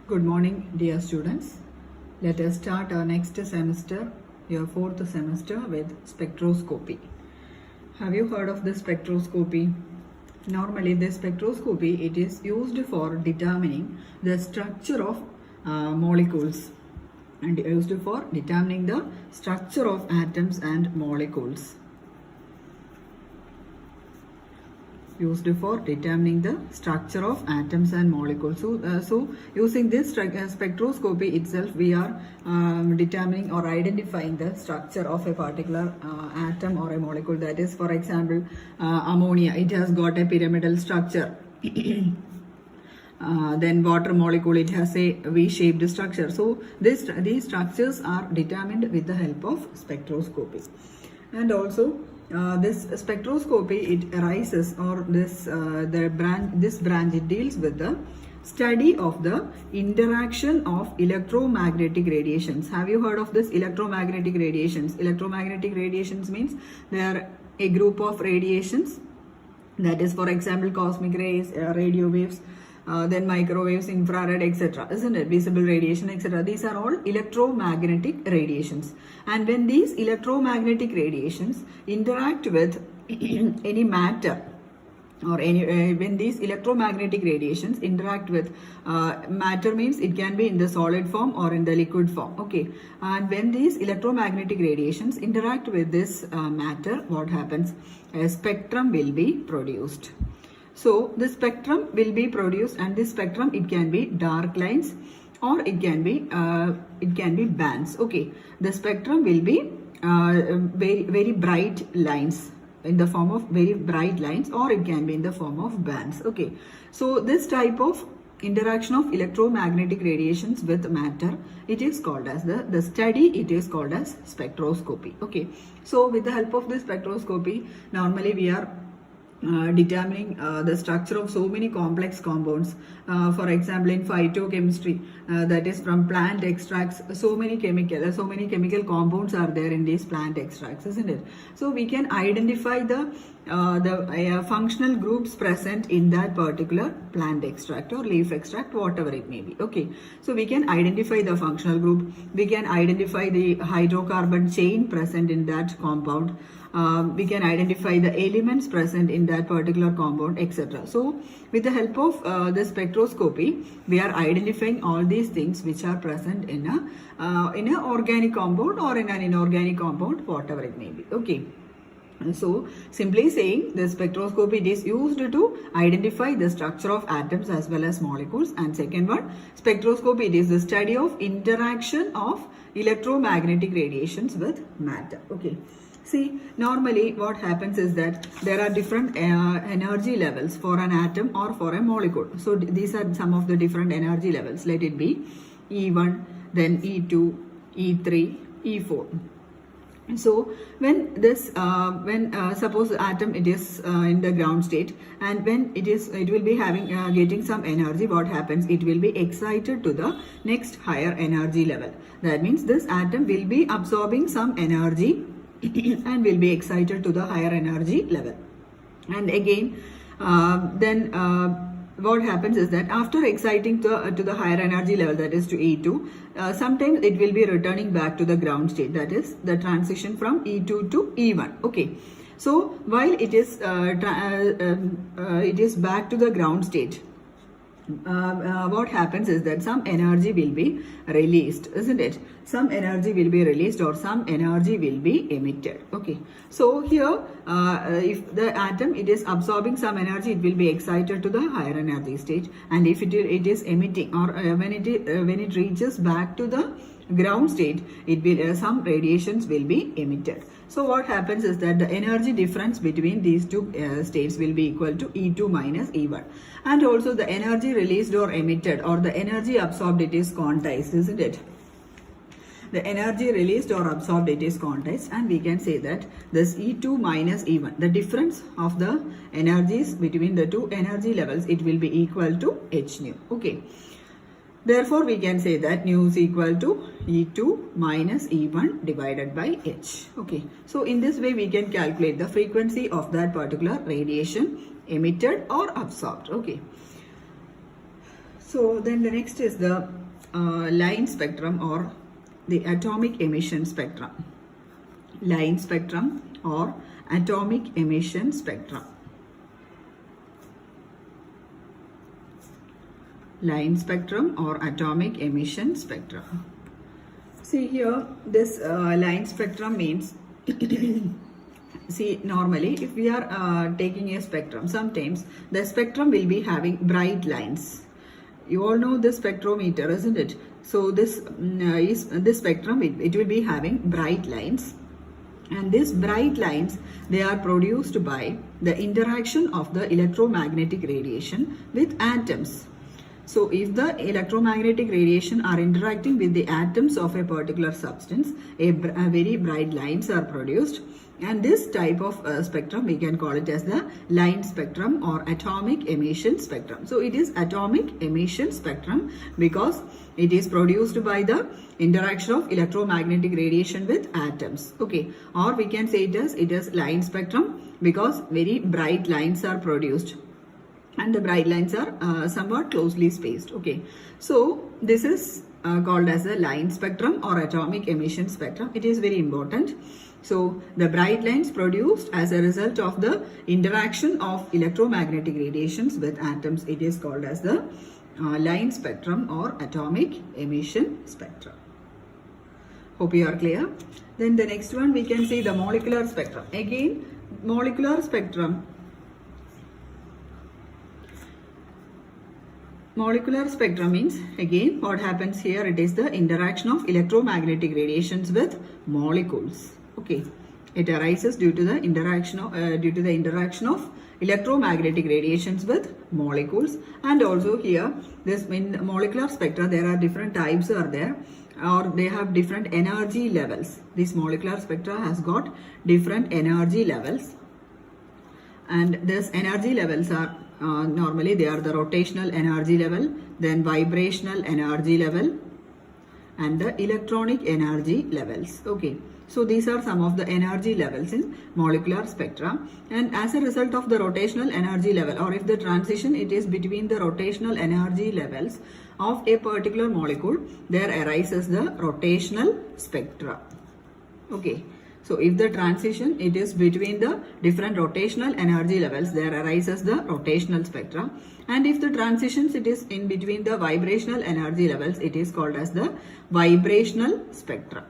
Good morning, dear students. Let us start our next semester, your fourth semester, with spectroscopy. Have you heard of the spectroscopy? Normally, the spectroscopy it is used for determining the structure of molecules and used for determining the structure of atoms and molecules. Used for determining the structure of atoms and molecules. So using this spectroscopy itself, we are determining or identifying the structure of a particular atom or a molecule. That is, for example, ammonia. It has got a pyramidal structure. Then water molecule, it has a V-shaped structure. So these structures are determined with the help of spectroscopy. And also this spectroscopy, it arises, or this branch it deals with the study of the interaction of electromagnetic radiations. Have you heard of this electromagnetic radiations? Electromagnetic radiations means they are a group of radiations, that is, for example, cosmic rays, radio waves, then microwaves, infrared, etc. Isn't it? Visible radiation, etc. These are all electromagnetic radiations. And when these electromagnetic radiations interact with any matter, or any when these electromagnetic radiations interact with matter, means it can be in the solid form or in the liquid form. Okay, and when these electromagnetic radiations interact with this matter, what happens? A spectrum will be produced. So the spectrum will be produced, and this spectrum, it can be dark lines or it can be bands. Okay, the spectrum will be very bright lines, in the form of very bright lines, or it can be in the form of bands. Okay, so this type of interaction of electromagnetic radiations with matter, it is called as the study, it is called as spectroscopy. Okay, so with the help of this spectroscopy, normally we are determining the structure of so many complex compounds. For example, in phytochemistry, that is from plant extracts, so many chemical compounds are there in these plant extracts, isn't it? So we can identify the functional groups present in that particular plant extract or leaf extract, whatever it may be. Okay, so we can identify the functional group, we can identify the hydrocarbon chain present in that compound, we can identify the elements present in that particular compound, etc. So with the help of the spectroscopy, we are identifying all these things which are present in an organic compound or in an inorganic compound, whatever it may be. Okay. So simply saying, the spectroscopy is used to identify the structure of atoms as well as molecules. And second one, spectroscopy, it is the study of interaction of electromagnetic radiations with matter. Okay. See, normally what happens is that there are different energy levels for an atom or for a molecule. So these are some of the different energy levels. Let it be E1, then E2, E3, E4. So when this suppose the atom, it is in the ground state, and when it will be having getting some energy, what happens? It will be excited to the next higher energy level. That means this atom will be absorbing some energy and will be excited to the higher energy level. And again what happens is that after exciting to the higher energy level, that is to E2, sometimes it will be returning back to the ground state, that is the transition from E2 to E1. Okay, so while it is back to the ground state, what happens is that some energy will be released, isn't it? Some energy will be released or some energy will be emitted. Okay, so here if the atom, it is absorbing some energy, it will be excited to the higher energy stage, and if it is emitting, or when it reaches back to the ground state, it will some radiations will be emitted. So what happens is that the energy difference between these two states will be equal to E2 minus E1, and also the energy released or emitted, or the energy absorbed, it is quantized, isn't it? The energy released or absorbed, it is quantized, and we can say that this E2 minus E1, the difference of the energies between the two energy levels, it will be equal to h nu. Okay. Therefore, we can say that nu is equal to E2 minus E1 divided by h. Okay. So in this way, we can calculate the frequency of that particular radiation emitted or absorbed. Okay. So then the next is the line spectrum or the atomic emission spectrum. Line spectrum or atomic emission spectrum. Line spectrum or atomic emission spectrum. See here, this line spectrum means see, normally if we are taking a spectrum, sometimes the spectrum will be having bright lines. You all know the spectrometer, isn't it? So this is this spectrum, it will be having bright lines, and these bright lines, they are produced by the interaction of the electromagnetic radiation with atoms. So if the electromagnetic radiation are interacting with the atoms of a particular substance, a very bright lines are produced, and this type of spectrum we can call it as the line spectrum or atomic emission spectrum. So it is atomic emission spectrum because it is produced by the interaction of electromagnetic radiation with atoms. Okay, or we can say it is line spectrum because very bright lines are produced, and the bright lines are somewhat closely spaced. Okay, so this is called as a line spectrum or atomic emission spectrum. It is very important. So the bright lines produced as a result of the interaction of electromagnetic radiations with atoms, it is called as the line spectrum or atomic emission spectrum. Hope you are clear. Then the next one we can see the molecular spectrum. Again, molecular spectrum. Molecular spectrum means, again, what happens here, it is the interaction of electromagnetic radiations with molecules. Okay, it arises due to the interaction of electromagnetic radiations with molecules. And also here, this in molecular spectra, there are different types are there, or they have different energy levels. This molecular spectra has got different energy levels, and this energy levels are normally they are the rotational energy level, then vibrational energy level, and the electronic energy levels. Okay, so these are some of the energy levels in molecular spectra, and as a result of the rotational energy level, or if the transition it is between the rotational energy levels of a particular molecule, there arises the rotational spectra. Okay, so if the transition it is between the different rotational energy levels, there arises the rotational spectra, and if the transitions it is in between the vibrational energy levels, it is called as the vibrational spectra.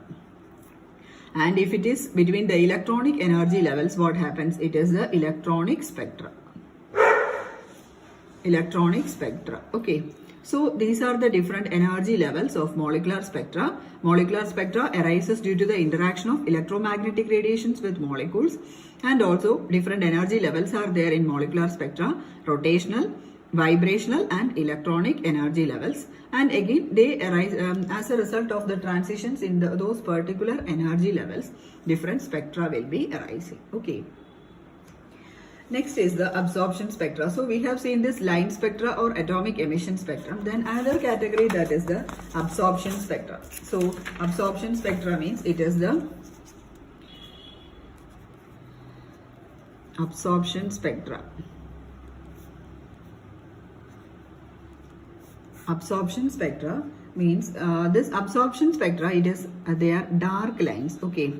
And if it is between the electronic energy levels, what happens? It is the electronic spectra. Electronic spectra. Okay. So these are the different energy levels of molecular spectra. Molecular spectra arises due to the interaction of electromagnetic radiations with molecules, and also different energy levels are there in molecular spectra: rotational, vibrational, and electronic energy levels. And again, they arise as a result of the transitions in those particular energy levels. Different spectra will be arising. Okay. Next is the absorption spectra. So we have seen this line spectra or atomic emission spectrum. Then another category, that is the absorption spectra. So absorption spectra means it is the absorption spectra. Absorption spectra means this absorption spectra, it is they are dark lines. Okay.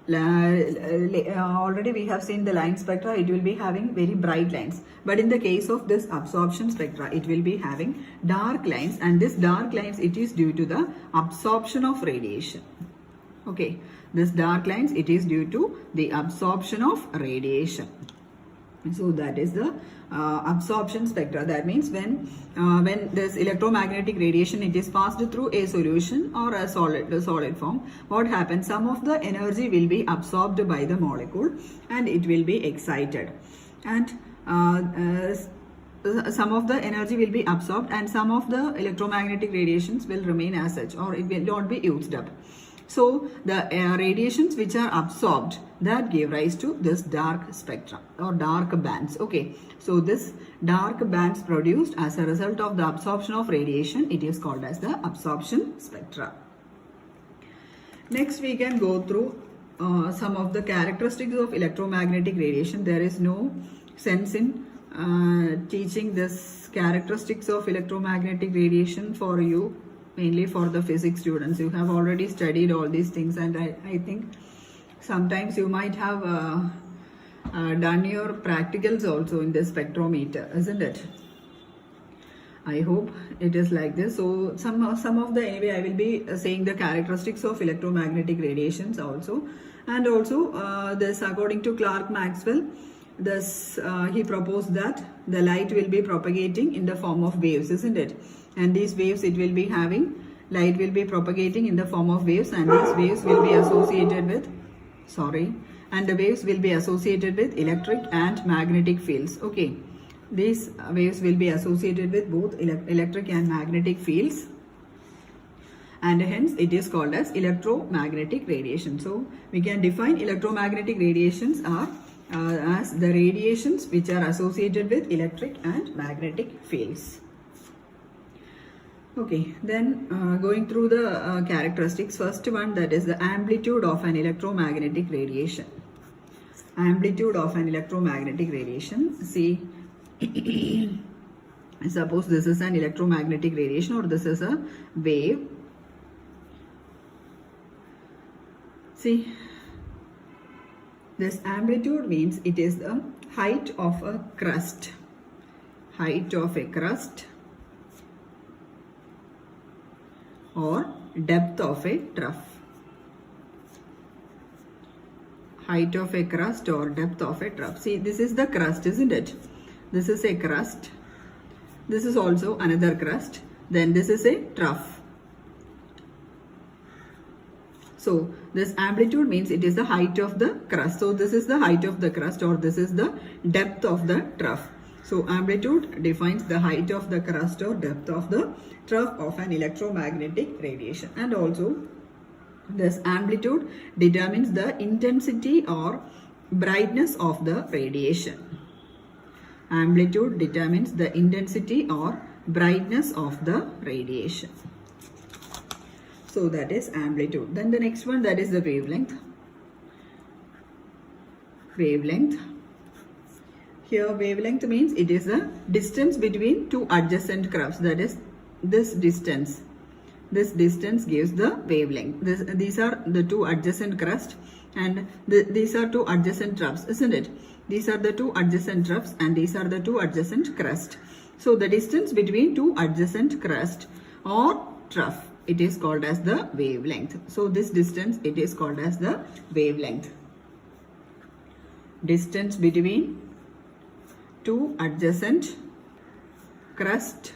Already we have seen the line spectra, it will be having very bright lines, but in the case of this absorption spectra, it will be having dark lines, and this dark lines, it is due to the absorption of radiation. Okay, this dark lines, it is due to the absorption of radiation. So that is the absorption spectra. That means when this electromagnetic radiation it is passed through a solution or a solid form, what happens? Some of the energy will be absorbed by the molecule and it will be excited, and some of the energy will be absorbed and some of the electromagnetic radiations will remain as such, or it will not be used up. So the radiations which are absorbed, that give rise to this dark spectra or dark bands. Okay, so this dark bands produced as a result of the absorption of radiation, it is called as the absorption spectra. Next we can go through some of the characteristics of electromagnetic radiation. There is no sense in teaching this characteristics of electromagnetic radiation for you, mainly for the physics students. You have already studied all these things, and I think sometimes you might have done your practicals also in this spectrometer, isn't it? I hope it is like this. So some of the, anyway, I will be saying the characteristics of electromagnetic radiations also, and also this, according to Clerk Maxwell, this he proposed that the light will be propagating in the form of waves, isn't it? And these waves, it will be having, light will be propagating in the form of waves, and these waves will be associated with, and the waves will be associated with electric and magnetic fields. Okay, these waves will be associated with both electric and magnetic fields, and hence it is called as electromagnetic radiation. So we can define electromagnetic radiations are as the radiations which are associated with electric and magnetic fields. Okay, then going through the characteristics. First one, that is the amplitude of an electromagnetic radiation. Amplitude of an electromagnetic radiation. See, suppose this is an electromagnetic radiation, or this is a wave. See, this amplitude means it is the height of a crust. Height of a crust or depth of a trough. Height of a crust or depth of a trough. See, this is the crust, isn't it? This is a crust. This is also another crust. Then this is a trough. So this amplitude means it is the height of the crust. So this is the height of the crust, or this is the depth of the trough. So amplitude defines the height of the crust or depth of the trough of an electromagnetic radiation. And also this amplitude determines the intensity or brightness of the radiation. Amplitude determines the intensity or brightness of the radiation. So that is amplitude. Then the next one, that is the wavelength. Wavelength. Here wavelength means it is the distance between two adjacent crusts. That is this distance. This distance gives the wavelength. These are the two adjacent crusts, and these are two adjacent troughs, isn't it? These are the two adjacent troughs, and these are the two adjacent crusts. So the distance between two adjacent crust or trough, it is called as the wavelength. So this distance, it is called as the wavelength. Distance between two adjacent crust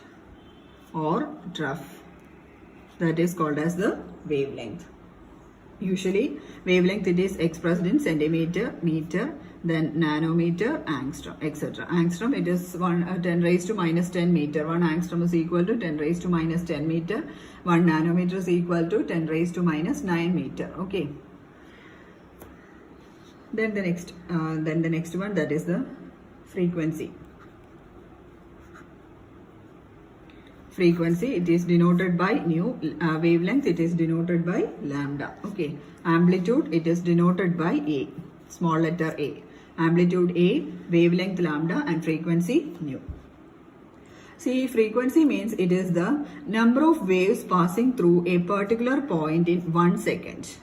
or trough, that is called as the wavelength. Usually wavelength, it is expressed in centimeter, meter, then nanometer, angstrom, etc. Angstrom, it is 10 raised to minus 10 meter. 1 angstrom is equal to 10 raised to minus 10 meter. 1 nanometer is equal to 10 raised to minus 9 meter. Okay. Then the next one, that is the frequency. Frequency, it is denoted by nu. Wavelength, it is denoted by lambda. Okay. Amplitude, it is denoted by A, small letter A. Amplitude A, wavelength lambda, and frequency nu. See, frequency means it is the number of waves passing through a particular point in 1 second.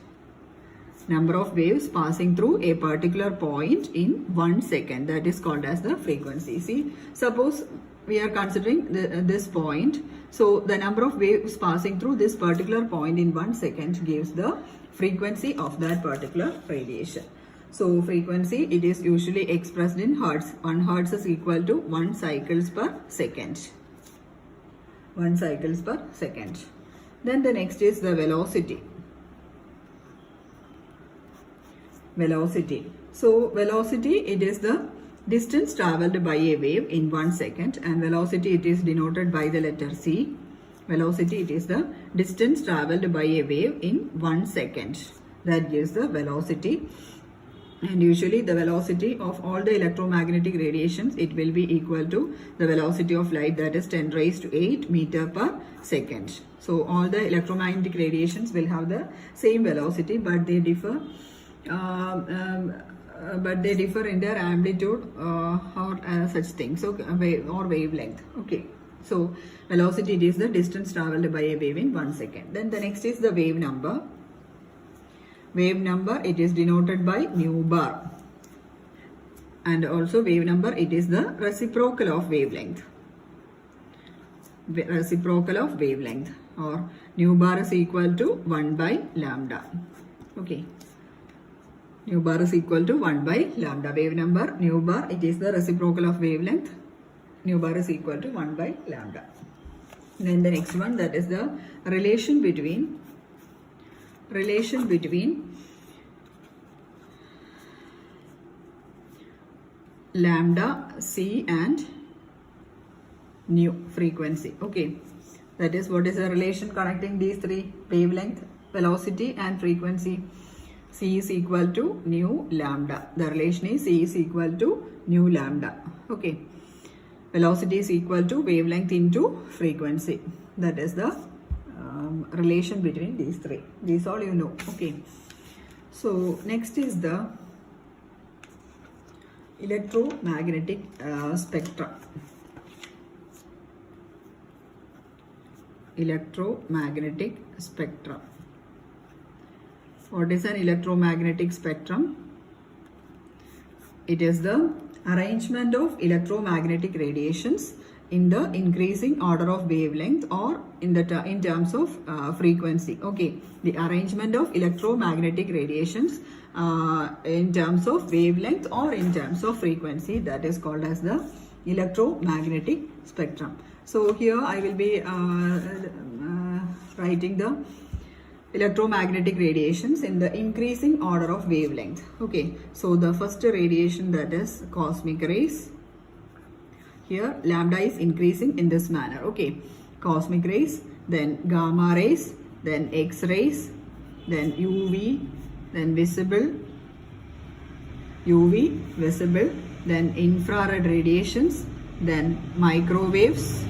Number of waves passing through a particular point in 1 second, that is called as the frequency. See, suppose we are considering this point. So the number of waves passing through this particular point in 1 second gives the frequency of that particular radiation. So frequency, it is usually expressed in hertz. 1 hertz is equal to 1 cycles per second. 1 cycles per second. Then the next is the velocity. Velocity. So velocity, it is the distance traveled by a wave in 1 second, and velocity, it is denoted by the letter C. Velocity, it is the distance traveled by a wave in 1 second. That gives the velocity. And usually the velocity of all the electromagnetic radiations, it will be equal to the velocity of light, that is 10 raised to 8 meter per second. So all the electromagnetic radiations will have the same velocity, but they differ but they differ in their amplitude or such things, okay, or wavelength. Okay, so velocity, it is the distance traveled by a wave in 1 second. Then the next is the wave number. Wave number, it is denoted by nu bar, and also wave number, it is the reciprocal of wavelength. Reciprocal of wavelength, or nu bar is equal to 1 by lambda. Okay, nu bar is equal to 1 by lambda. Wave number nu bar, it is the reciprocal of wavelength. Nu bar is equal to 1 by lambda. Then the next one, that is the relation between lambda c and nu frequency. Okay, that is, what is the relation connecting these three: wavelength, velocity and frequency. C is equal to nu lambda. The relation is C is equal to nu lambda. Okay, velocity is equal to wavelength into frequency. That is the relation between these three. These all you know. Okay, so next is the electromagnetic spectrum. Electromagnetic spectrum. What is an electromagnetic spectrum? It is the arrangement of electromagnetic radiations in the increasing order of wavelength, or in terms of frequency. Okay, the arrangement of electromagnetic radiations in terms of wavelength or in terms of frequency, that is called as the electromagnetic spectrum. So here I will be writing the electromagnetic radiations in the increasing order of wavelength. Okay, so the first radiation, that is cosmic rays. Here lambda is increasing in this manner. Okay, cosmic rays, then gamma rays, then X-rays, then UV, then visible, then infrared radiations, then microwaves,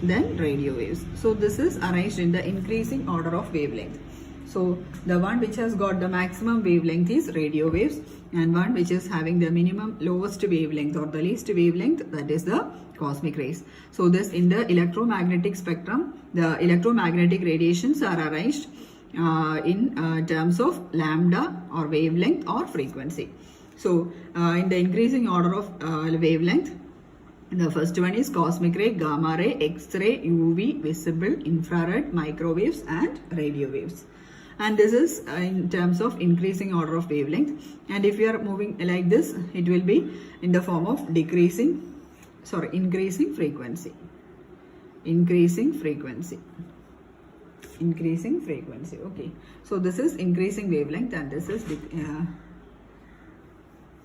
then radio waves. So this is arranged in the increasing order of wavelength. So the one which has got the maximum wavelength is radio waves, and one which is having the minimum lowest wavelength or the least wavelength, that is the cosmic rays. So this, in the electromagnetic spectrum, the electromagnetic radiations are arranged in terms of lambda or wavelength or frequency. So in the increasing order of wavelength, the first one is cosmic ray, gamma ray, X-ray, UV, visible, infrared, microwaves and radio waves. And this is in terms of increasing order of wavelength. And if you are moving like this, it will be in the form of increasing frequency. Okay, so this is increasing wavelength and this is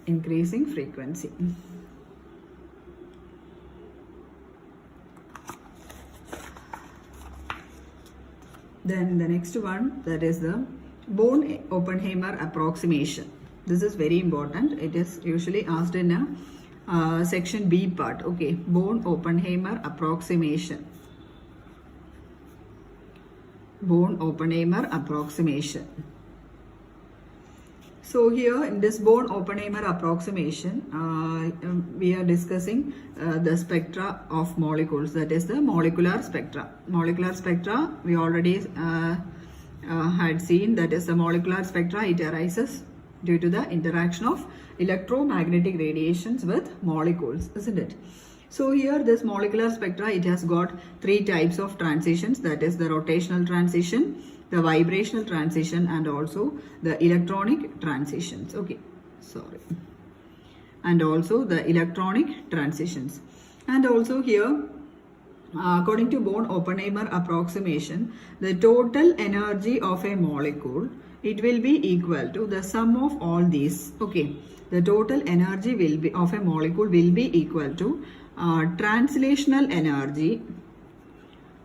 increasing frequency. Then the next one, that is the Born-Oppenheimer approximation. This is very important. It is usually asked in a section B part. Okay, Born-Oppenheimer approximation. Born-Oppenheimer approximation. So here in this Born-Oppenheimer approximation, we are discussing the spectra of molecules, that is the molecular spectra. Molecular spectra we already had seen, that is the molecular spectra, it arises due to the interaction of electromagnetic radiations with molecules, isn't it? So here this molecular spectra, it has got three types of transitions, that is the rotational transition, the vibrational transition and also the electronic transitions. Okay, sorry. And also the electronic transitions. And also here, according to Born-Oppenheimer approximation, the total energy of a molecule, it will be equal to the sum of all these. Okay, the total energy will be of a molecule will be equal to translational energy.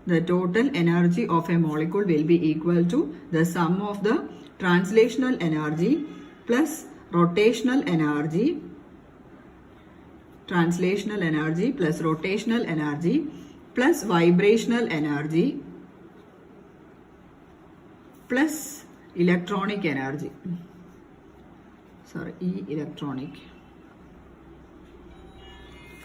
The total energy of a molecule will be equal to the sum of the translational energy plus rotational energy, plus rotational energy plus vibrational energy plus electronic energy. electronic.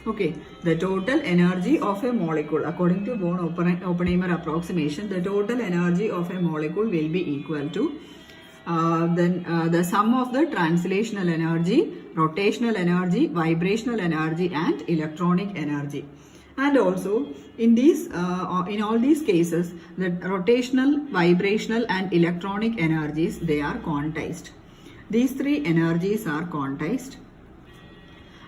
Okay, the total energy of a molecule, according to Born-Oppenheimer approximation, the total energy of a molecule will be equal to the sum of the translational energy, rotational energy, vibrational energy, and electronic energy. And also in all these cases, the rotational, vibrational, and electronic energies, they are quantized. These three energies are quantized.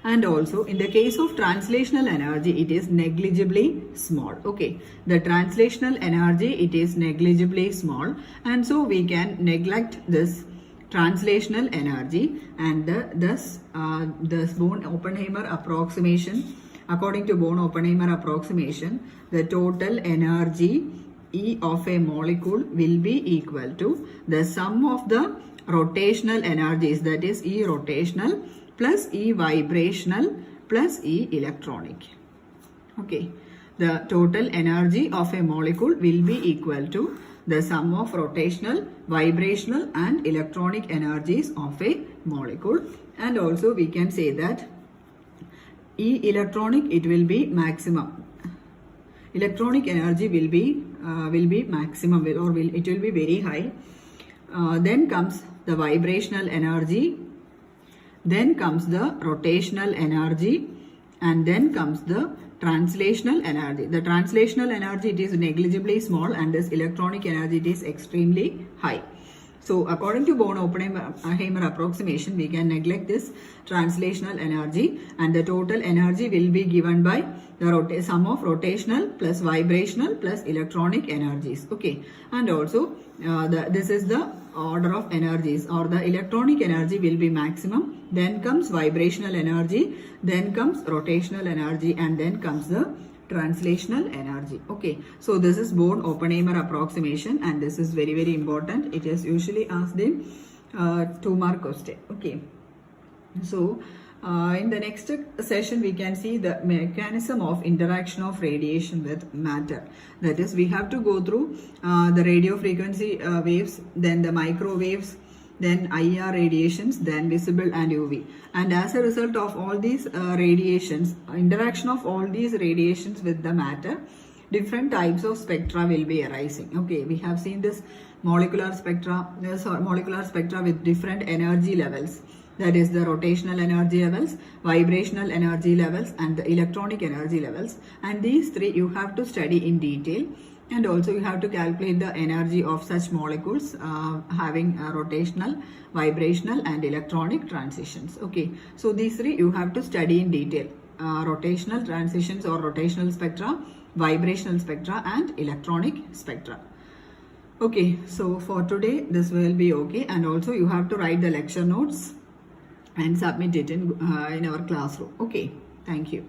And also in the case of translational energy, it is negligibly small. Okay, the translational energy, it is negligibly small, and so we can neglect this translational energy, and thus Born-Oppenheimer approximation, according to Born-Oppenheimer approximation, the total energy E of a molecule will be equal to the sum of the rotational energies, that is E rotational plus E vibrational plus E electronic. Okay, the total energy of a molecule will be equal to the sum of rotational, vibrational, and electronic energies of a molecule. And also we can say that E electronic, it will be maximum. Electronic energy will be maximum, or it will be very high. Then comes the vibrational energy, then comes the rotational energy, and then comes the translational energy. The translational energy, it is negligibly small, and this electronic energy, it is extremely high. So according to Born-Oppenheimer approximation, we can neglect this translational energy, and the total energy will be given by the sum of rotational plus vibrational plus electronic energies. Okay, and also this is the order of energies, or the electronic energy will be maximum, then comes vibrational energy, then comes rotational energy, and then comes the translational energy. Okay, so this is Born-Oppenheimer approximation, and this is very, very important. It is usually asked in 2-mark question. Okay, so in the next session we can see the mechanism of interaction of radiation with matter. That is, we have to go through the radio frequency waves, then the microwaves, then IR radiations, then visible and UV. And as a result of all these radiations, interaction of all these radiations with the matter, different types of spectra will be arising. Okay, we have seen this molecular spectra with different energy levels. That is the rotational energy levels, vibrational energy levels, and the electronic energy levels. And these three you have to study in detail. And also you have to calculate the energy of such molecules having rotational, vibrational, and electronic transitions. Okay, so these three you have to study in detail. Rotational transitions or rotational spectra, vibrational spectra, and electronic spectra. Okay, so for today this will be okay. And also you have to write the lecture notes and submit it in our classroom. Okay, thank you.